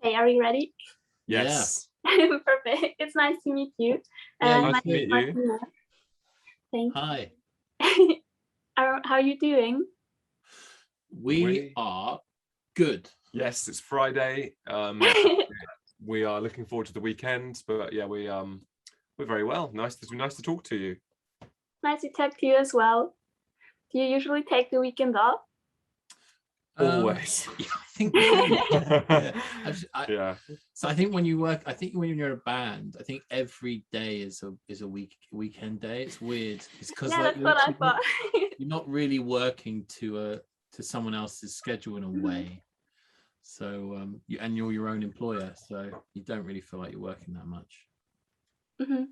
Okay, are you ready? Yes. Perfect. It's nice to meet you. Yeah, My nice to name is meet you. Martina. Thank Hi. you. How are you doing? We are good. Yes, it's Friday. We are looking forward to the weekend, but yeah, we're very well. Nice to talk to you. Nice to talk to you as well. Do you usually take the weekend off? Always. Yeah, I think we do. Yeah. So I think when you work, I think when you're in a band, I think every day is a weekend day. It's weird. It's because Yeah, like that's what I thought. you're not really working to someone else's schedule in a way. So you're your own employer, so you don't really feel like you're working that much. Mhm.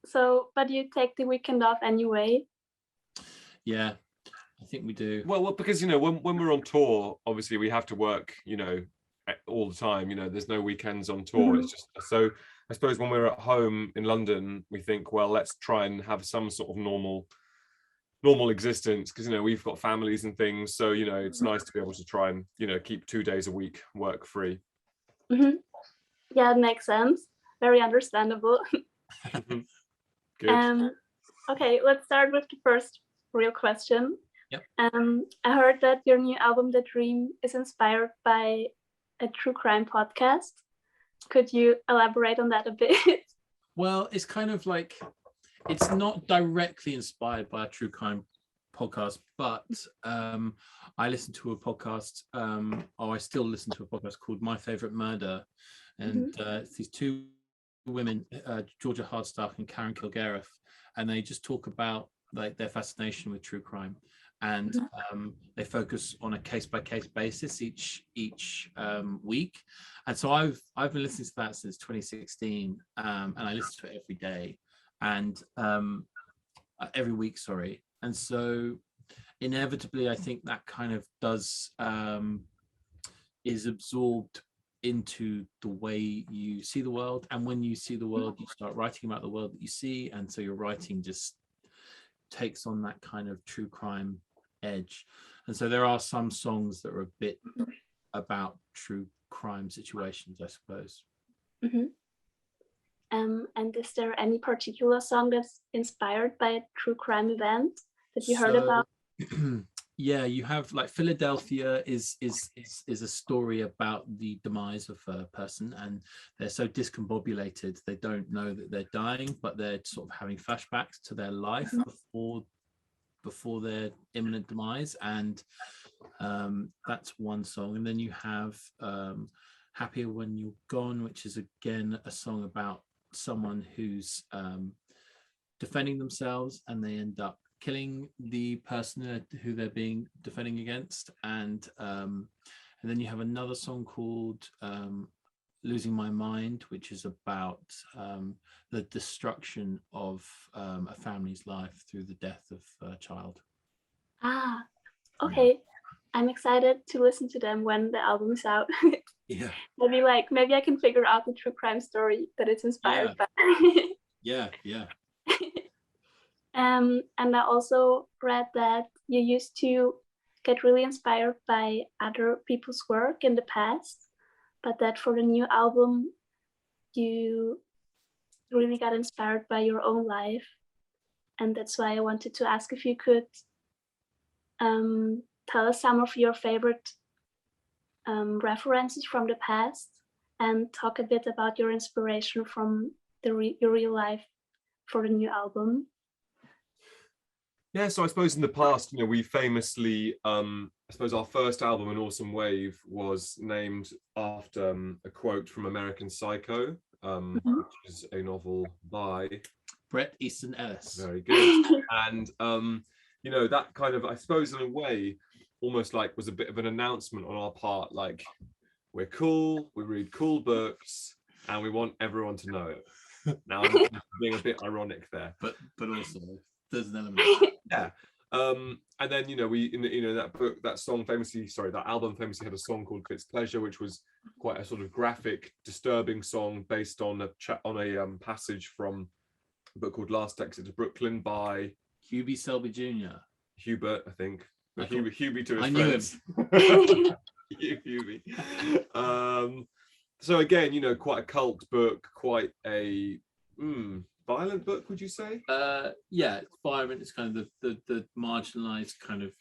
So, but you take the weekend off anyway. Yeah, I think we do. Well, because when we're on tour, obviously we have to work, all the time. There's no weekends on tour. It's just so. I suppose when we're at home in London, we think, well, let's try and have some sort of normal existence, because we've got families and things. So it's nice to be able to try and keep 2 days a week work free. Mm-hmm. Yeah, it makes sense. Very understandable. Good. Okay, let's start with the first real question. Yep. I heard that your new album, The Dream, is inspired by a true crime podcast. Could you elaborate on that a bit? Well, it's kind of like, it's not directly inspired by a true crime podcast, but I listened to a podcast, I still listen to a podcast called My Favorite Murder, and it's these two women, Georgia Hardstaff and Karen Kilgariff, and they just talk about like their fascination with true crime, and they focus on a case-by-case basis each week. And so I've been listening to that since 2016, and I listen to it every day, and every week, sorry. And so inevitably, I think that kind of does is absorbed into the way you see the world. And when you see the world, you start writing about the world that you see, and so your writing just takes on that kind of true crime edge. And so there are some songs that are a bit about true crime situations, I suppose. And is there any particular song that's inspired by a true crime event that you heard about? Yeah, you have like Philadelphia is a story about the demise of a person, and they're so discombobulated they don't know that they're dying, but they're sort of having flashbacks to their life before their imminent demise, and that's one song. And then you have Happier When You're Gone, which is again a song about someone who's defending themselves and they end up killing the person who they're being defending against. And then you have another song called Losing My Mind, which is about the destruction of a family's life through the death of a child. Okay. Yeah. I'm excited to listen to them when the album is out. Yeah. Maybe I can figure out the true crime story that it's inspired by. Yeah. And I also read that you used to get really inspired by other people's work in the past, but that for the new album, you really got inspired by your own life. And that's why I wanted to ask if you could tell us some of your favorite references from the past and talk a bit about your inspiration from your real life for the new album. Yeah, so I suppose in the past, we famously, I suppose our first album, An Awesome Wave, was named after a quote from American Psycho, which is a novel by Bret Easton Ellis. Very good. And, that kind of, I suppose in a way, almost like was a bit of an announcement on our part, like, we're cool, we read cool books, and we want everyone to know it. Now, I'm being a bit ironic there. But also... there's an element. Yeah. And then we in that book, that album famously had a song called Fitz Pleasure, which was quite a sort of graphic, disturbing song based on a passage from a book called Last Exit to Brooklyn by Hubie Selby Jr. Hubert, I think. Hubie to his I friends. knew him. Hubie. So again, quite a cult book, quite a violent book, would you say? Yeah, it's violent. It's kind of the marginalized kind of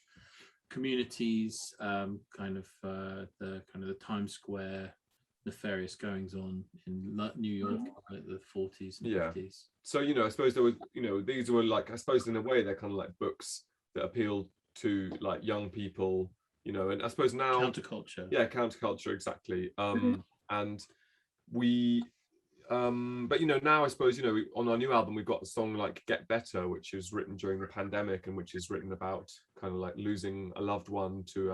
communities, kind of the Times Square nefarious goings on in New York in the 40s and 50s. So I suppose there was these were like, I suppose in a way they're kind of like books that appealed to like young people, and I suppose now counterculture, exactly. And we but now I suppose on our new album we've got a song like Get Better, which is written during the pandemic and which is written about kind of like losing a loved one to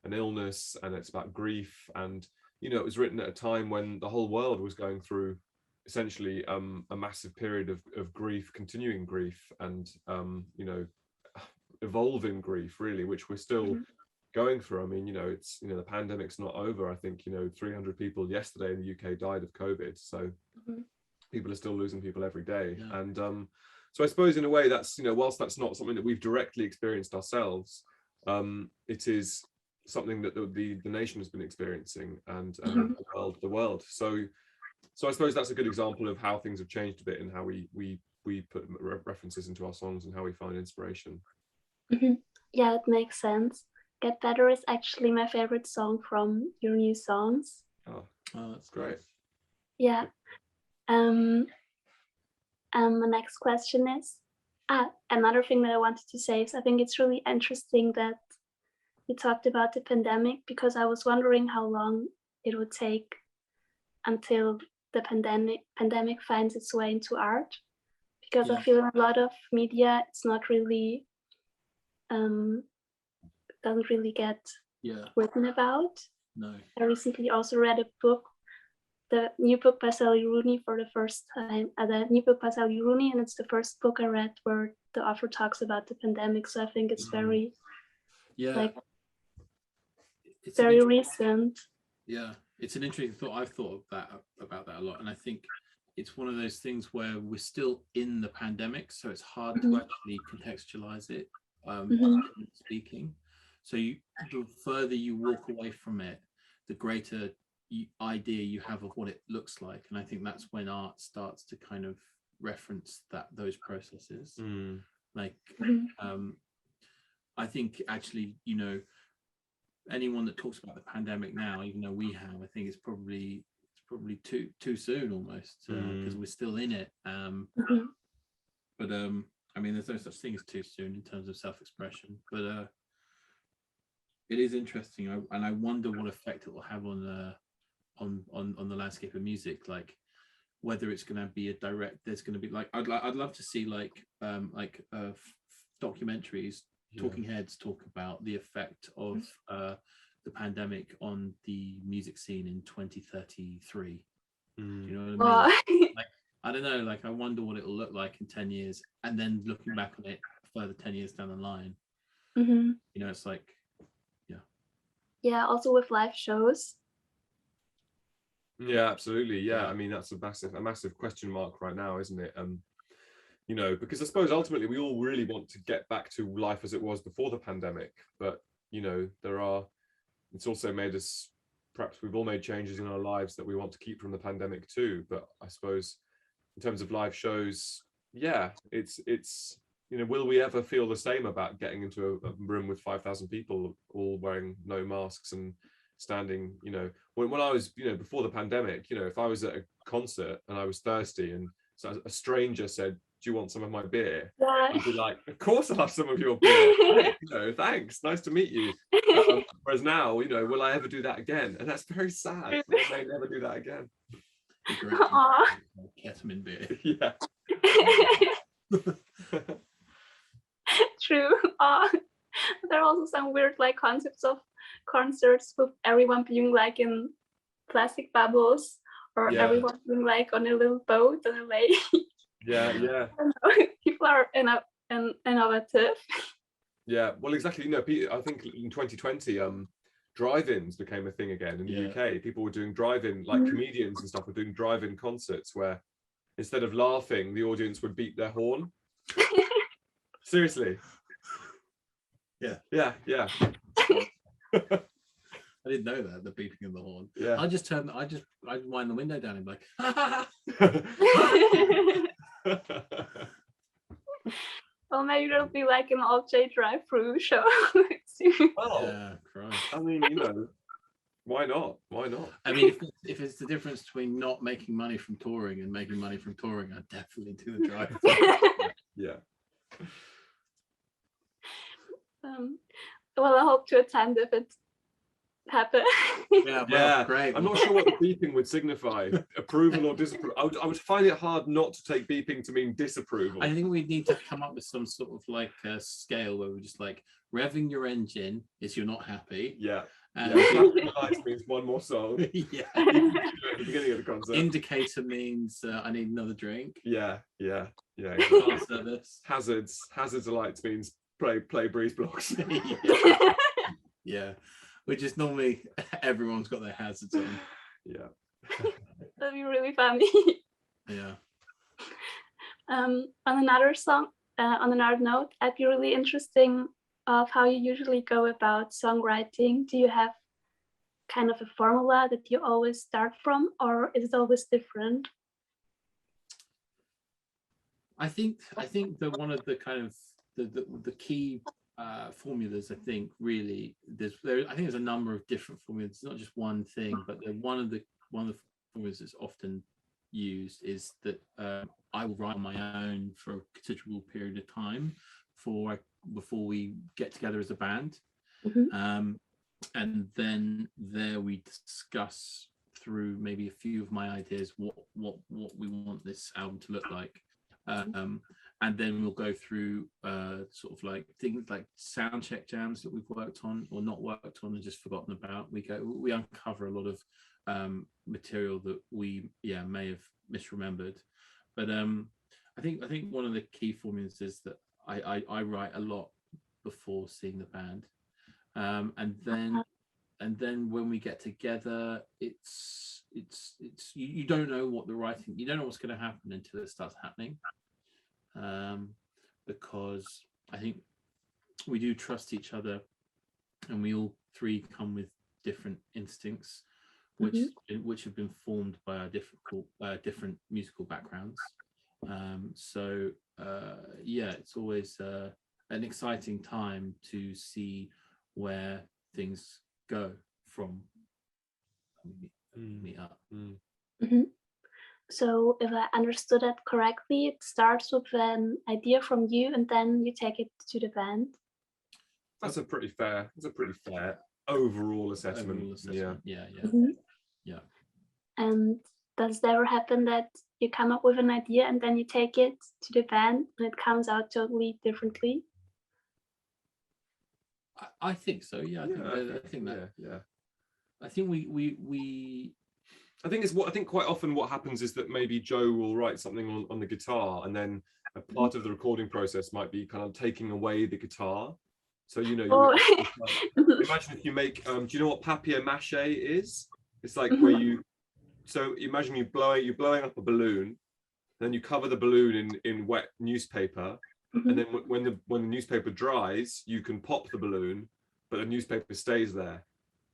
an illness, and it's about grief. And it was written at a time when the whole world was going through essentially a massive period of grief, continuing grief, and evolving grief, really, which we're still going through. I mean, it's the pandemic's not over. I think 300 people yesterday in the UK died of COVID, so people are still losing people every day. And so I suppose in a way that's whilst that's not something that we've directly experienced ourselves, it is something that the nation has been experiencing, and the world. So I suppose that's a good example of how things have changed a bit, and how we put references into our songs and how we find inspiration. Yeah, it makes sense. Get Better is actually my favorite song from your new songs. Oh, that's great. Yeah. The next question is another thing that I wanted to say is I think it's really interesting that you talked about the pandemic, because I was wondering how long it would take until the pandemic finds its way into art, because I feel in a lot of media it's not really doesn't really get written about. No. I recently also read a book, the new book by Sally Rooney for the first time, the new book by Sally Rooney, and it's the first book I read where the author talks about the pandemic. So I think it's very it's very recent. Yeah, it's an interesting thought. I've thought about that a lot, and I think it's one of those things where we're still in the pandemic, so it's hard to actually contextualize it, speaking. So the further you walk away from it, the greater idea you have of what it looks like, and I think that's when art starts to kind of reference those processes. Like, I think actually, anyone that talks about the pandemic now, even though we have, I think it's probably too soon almost, because we're still in it. But I mean, there's no such thing as too soon in terms of self-expression. But it is interesting, and I wonder what effect it will have on the landscape of music. Like, whether it's going to be there's going to be like, I'd love to see like documentaries. Talking Heads talk about the effect of the pandemic on the music scene in 2033. You know what I mean? Like, I don't know, like I wonder what it'll look like in 10 years, and then looking back on it further 10 years down the line. It's like, also with live shows. Yeah, absolutely. Yeah, I mean, that's a massive question mark right now, isn't it? Because I suppose ultimately we all really want to get back to life as it was before the pandemic, but it's also made us, perhaps we've all made changes in our lives that we want to keep from the pandemic too. But I suppose in terms of live shows, it's will we ever feel the same about getting into a room with 5,000 people all wearing no masks and standing, when I was, before the pandemic, if I was at a concert and I was thirsty and so a stranger said, "Do you want some of my beer?" I'd be like, "Of course I'll have some of your beer." Thanks, nice to meet you. Whereas now, will I ever do that again? And that's very sad. I may never do that again. Ketamine beer. Yeah. True. There are also some weird like concepts of concerts with everyone being like in plastic bubbles, or everyone being like on a little boat on a lake. Yeah. People are innovative. Yeah, well, exactly. I think in 2020, drive-ins became a thing again in the UK. People were doing drive-in, like comedians and stuff were doing drive-in concerts where instead of laughing, the audience would beat their horn. Seriously. Yeah. Yeah. I didn't know that, the beeping of the horn. Yeah. I'd wind the window down and be like, Well, maybe there'll be like an Alt-J drive-through show. Well, yeah, Christ. I mean, you know, why not? Why not? I mean, if it's the difference between not making money from touring and making money from touring, I'd definitely do the drive. Yeah. Well, I hope to attend if it happens. Yeah, well, Yeah, great. I'm not sure what the beeping would signify, approval or disapproval. I would find it hard not to take beeping to mean disapproval. I think we need to come up with some sort of like a scale where we're just like revving your engine is you're not happy. Yeah. And Flashing lights means one more song. yeah. At the beginning of the concert. Indicator means I need another drink. Yeah. Car service. Hazards of lights means play breeze blocks. Yeah, which is normally everyone's got their hazards on. Yeah. That'd be really funny. Yeah. On another note, I'd be really interesting of how you usually go about songwriting. Do you have kind of a formula that you always start from, or is it always different? I think that one of the kind of the key formulas, I think really I think there's a number of different formulas. It's not just one thing, but one of the formulas that's often used is that I will write on my own for a considerable period of time before we get together as a band. And then there we discuss through maybe a few of my ideas what we want this album to look like. And then we'll go through sort of like things like sound check jams that we've worked on or not worked on and just forgotten about. We uncover a lot of material that we may have misremembered. But I think one of the key formulas is that I write a lot before seeing the band, and then when we get together, it's you don't know what the writing, you don't know what's going to happen until it starts happening, because I think we do trust each other, and we all three come with different instincts, which have been formed by our different musical backgrounds. So it's always an exciting time to see where things go from meet up. So if I understood that correctly, it starts with an idea from you and then you take it to the band. That's a pretty fair overall assessment. Yeah. Yeah. And does it ever happen that you come up with an idea and then you take it to the band and it comes out totally differently? I think so. Yeah. I think quite often what happens is that maybe Joe will write something on the guitar, and then a part of the recording process might be kind of taking away the guitar. So imagine if you make do you know what papier-mâché is? It's like where so imagine you're blowing up a balloon, then you cover the balloon in wet newspaper, and then when the newspaper dries, you can pop the balloon, but the newspaper stays there.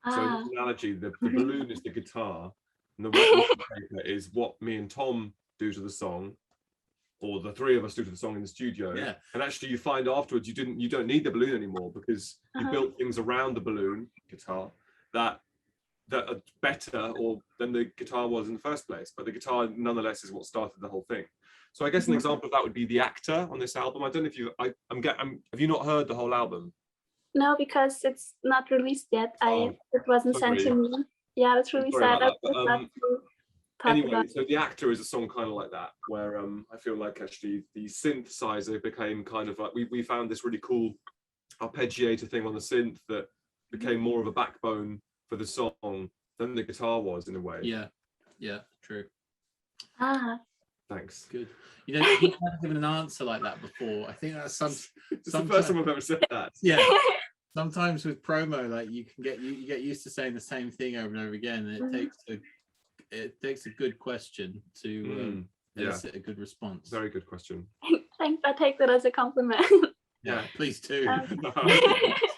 So in this analogy, the balloon is the guitar, and the wet newspaper is what me and Tom do to the song, or the three of us do to the song in the studio. Yeah. And actually you find afterwards you don't need the balloon anymore, because you built things around the balloon guitar that are better than the guitar was in the first place. But the guitar nonetheless is what started the whole thing. So I guess an example of that would be The Actor on this album. I don't know if have you not heard the whole album? No, because it's not released yet. It wasn't sent to me. Yeah, that's really sad. Anyway, so The Actor is a song kind of like that, where I feel like actually the synthesizer became kind of like, we found this really cool arpeggiator thing on the synth that became more of a backbone for the song than the guitar was in a way. Yeah, true. Thanks. Good. You know, you haven't given an answer like that before. I think that's it's the first time I've ever said that. Yeah. Sometimes with promo, like you get used to saying the same thing over and over again, and it takes a good question to elicit a good response. Very good question. Thanks. I take that as a compliment. Yeah, please do.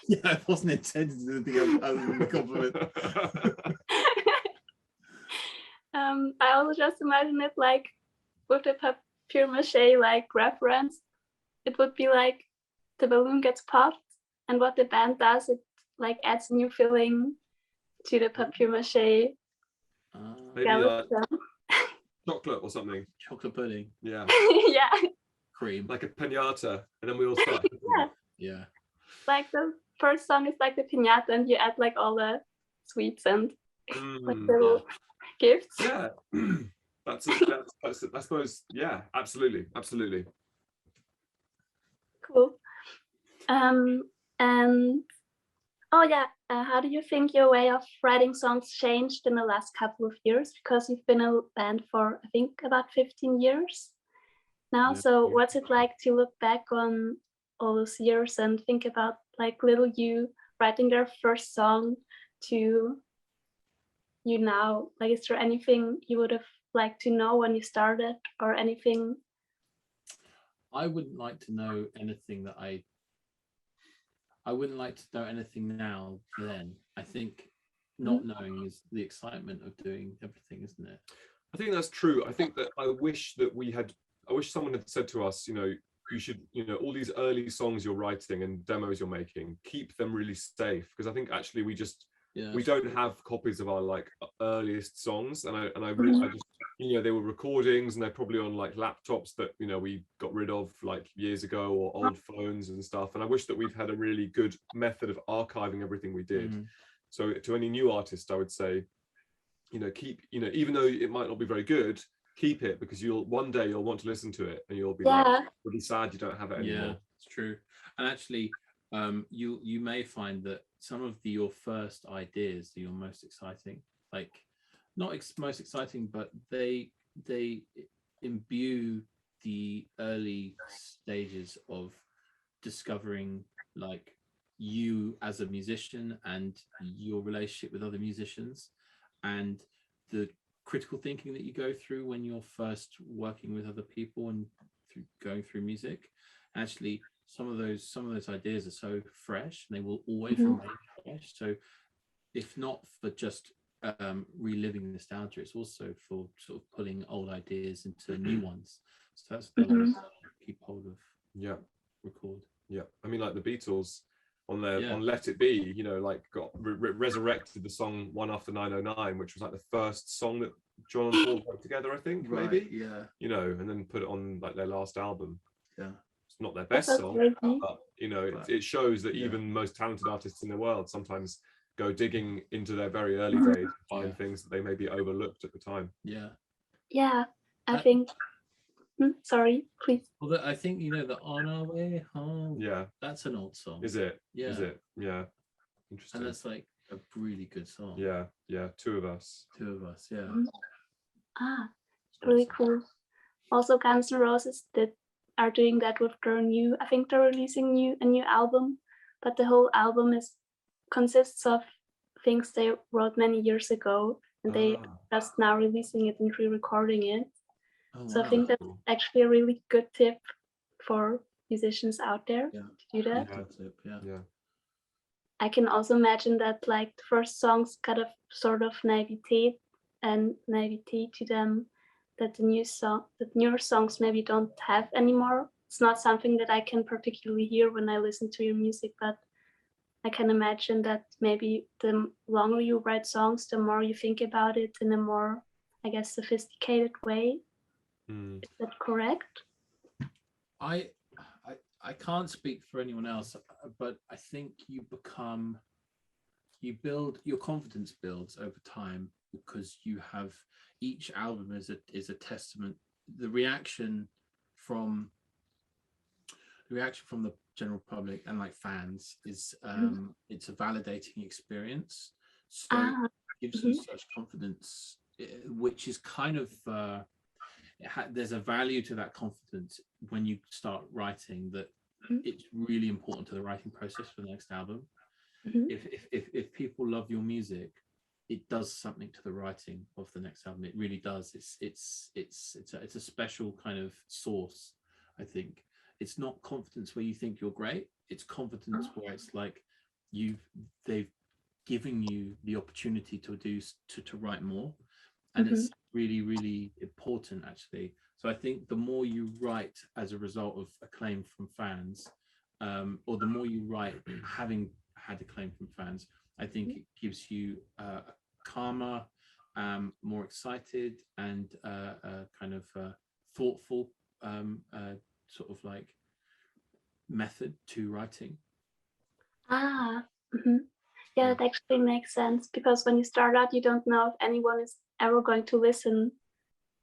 Yeah, it wasn't intended as anything other than a compliment. I also just imagine it like with the papier mache like reference. It would be like the balloon gets popped, and what the band does, it like adds a new filling to the papier mache. Maybe like skeleton. chocolate or something. Chocolate pudding, Yeah, Yeah, cream. like a pinata, and then we all start. yeah. Yeah. Like the first song is like the piñata, and you add like all the sweets and like little gifts. Yeah, that's I suppose. Yeah, absolutely. Cool. And oh yeah, how do you think your way of writing songs changed in the last couple of years? Because you've been a band for I think about 15 years now. Yeah. So what's it like to look back on all those years and think about like little you writing their first song to you now? Like, is there anything you would have liked to know when you started, or anything? I wouldn't like to know anything that I wouldn't like to know anything now then. I think not knowing is the excitement of doing everything, isn't it? I think that's true. I think that I wish someone had said to us, you should, all these early songs you're writing and demos you're making, keep them really safe, because I think actually we don't have copies of our like earliest songs, and I just, they were recordings, and they're probably on like laptops that we got rid of like years ago, or old phones and stuff, and I wish that we've had a really good method of archiving everything we did. So to any new artist, I would say, keep, even though it might not be very good, keep it, because one day you'll want to listen to it, and you'll be like really sad you don't have it anymore. Yeah, it's true. And actually, you may find that some of your first ideas are your most exciting. Like, not most exciting, but they imbue the early stages of discovering like you as a musician and your relationship with other musicians, and the critical thinking that you go through when you're first working with other people and going through music. Actually, some of those ideas are so fresh, and they will always remain fresh. So if not for just reliving nostalgia, it's also for sort of pulling old ideas into new ones. So that's the way to keep hold of. Yeah, record. Yeah, I mean, like the Beatles on Let It Be, like got resurrected the song One After 909, which was like the first song that John and Paul wrote together, I think, maybe. Yeah. And then put it on like their last album. Yeah. It's not their best song, but it shows that even most talented artists in the world sometimes go digging into their very early days to find things that they maybe overlooked at the time. Yeah, I think. Sorry, please. Well, I think that On Our Way Home. Yeah, that's an old song. Is it? Yeah. Is it? Yeah. Interesting. And that's like a really good song. Yeah. Two of us. Yeah. Really cool. Also, Guns N' Roses are doing that with their new. I think they're releasing a new album, but the whole album consists of things they wrote many years ago, and they just now releasing it and re-recording it. So I think that's actually a really good tip for musicians out there to do that. Yeah. I can also imagine that like the first songs got a sort of naivety to them that the newer songs maybe don't have anymore. It's not something that I can particularly hear when I listen to your music, but I can imagine that maybe the longer you write songs, the more you think about it in a more, I guess, sophisticated way. Is that correct? I can't speak for anyone else, but I think your confidence builds over time, because you have each album is a testament. The reaction from the general public and like fans is it's a validating experience. So it gives you such confidence, which is kind of there's a value to that confidence when you start writing, that it's really important to the writing process for the next album. If people love your music, it does something to the writing of the next album. It really does. It's a special kind of source. I think it's not confidence where you think you're great. It's confidence where it's like, they've given you the opportunity to write more, and it's really, really important actually. So I think the more you write as a result of acclaim from fans, or the more you write having had acclaim from fans, I think it gives you calmer, more excited, and kind of thoughtful sort of like method to writing. Yeah, that actually makes sense, because when you start out, you don't know if anyone is ever going to listen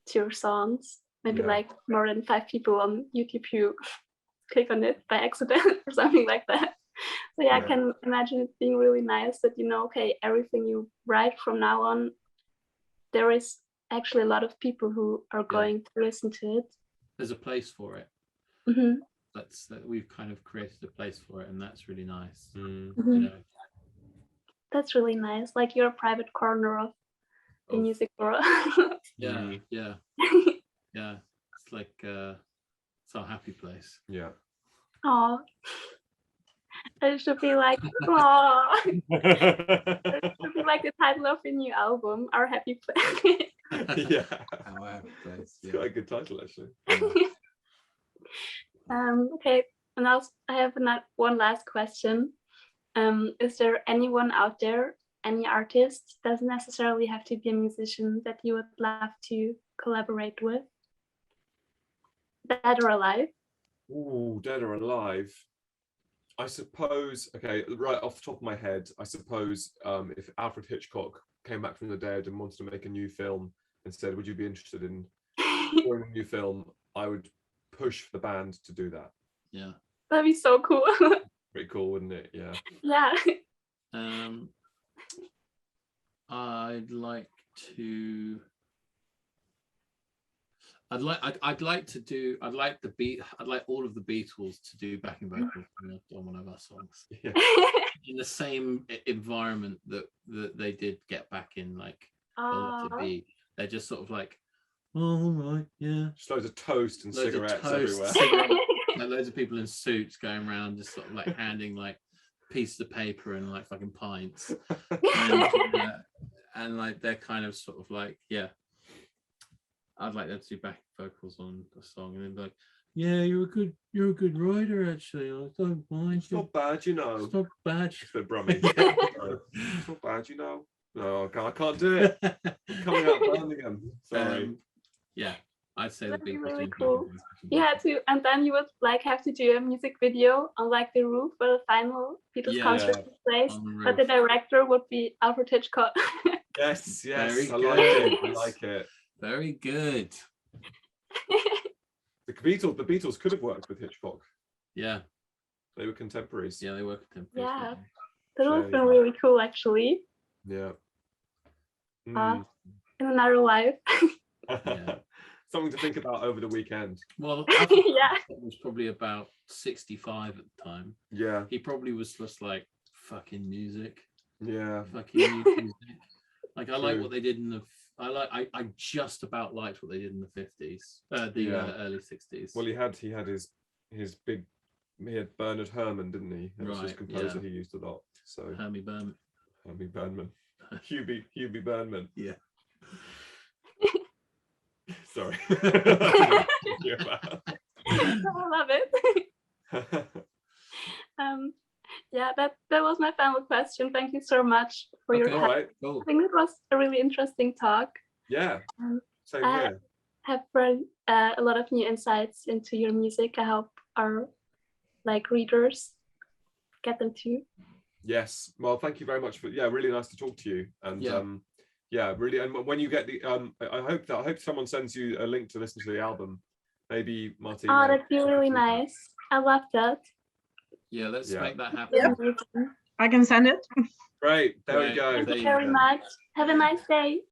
to your songs. Maybe like more than 5 people on YouTube who click on it by accident or something like that. So yeah, I can imagine it being really nice that you know, okay, everything you write from now on, there is actually a lot of people who are going to listen to it. There's a place for it. That we've kind of created a place for it, and that's really nice. You know? That's really nice. Like your private corner of the music world. Yeah. It's like it's our happy place. Yeah. Oh, it should be like, oh, it should be like the title of your new album, Our Happy Place. Yeah. Our happy place. It's quite a good title, actually. Okay, and I have one last question. Is there anyone out there, any artist, doesn't necessarily have to be a musician, that you would love to collaborate with? Dead or alive? Ooh, dead or alive? I suppose, okay, right off the top of my head, I suppose if Alfred Hitchcock came back from the dead and wanted to make a new film and said, would you be interested in doing a new film, I would push the band to do that. Yeah. That'd be so cool. Pretty cool, wouldn't it? Yeah. Yeah. I'd like all of the Beatles to do backing vocals on one of our songs. Yeah. In the same environment that they did Get Back in, like Let It Be. They're just sort of like, all right, yeah. Just loads of toast and cigarettes everywhere. Like loads of people in suits going around, just sort of like handing like pieces of paper and like fucking pints, and like they're kind of sort of like, yeah, I'd like them to do back vocals on a song, and then be like, yeah, you're a good writer actually. I don't mind. It's not bad, you know. It's not bad. It's a bit brummy. It's not bad, you know. No, I can't do it. I'm coming out Birmingham. Sorry. Yeah, I'd say That'd the be Beatles. really do cool. backing vocals. Yeah, too. And then you would like have to do a music video on like the roof where the final Beatles concert took place, but the director would be Alfred Hitchcock. Yes, Very I good. like it. I like it. Very good. The Beatles could have worked with Hitchcock. Yeah. They were contemporaries. Yeah, they were contemporaries. Yeah. That would have been really cool, actually. Yeah. In another life. Yeah. Something to think about over the weekend. Well, Yeah. it was probably about 65 at the time. Yeah. He probably was just like, fucking music. Yeah. Fucking music. Like I like True. what they did in the. I just about liked what they did in the 50s, early 60s. Well, he had his big. He had Bernard Herrmann, didn't he? That was his Right, composer yeah. he used a lot. So Hermie Burnham. Hermie Burnham. Hubie Burnham. Yeah. Sorry. I love it. Yeah, that was my final question. Thank you so much for your Okay, time. All right. Cool. I think it was a really interesting talk. Yeah. Same I here. have read a lot of new insights into your music. I hope our readers get them too. Yes. Well, thank you very much for really nice to talk to you. And really. And when you get the I hope someone sends you a link to listen to the album. Maybe Martin. Oh, that'd be really nice. I love that. Yeah, let's make that happen. Yeah. I can send it. Great. There we go. Thank you very much. Have a nice day.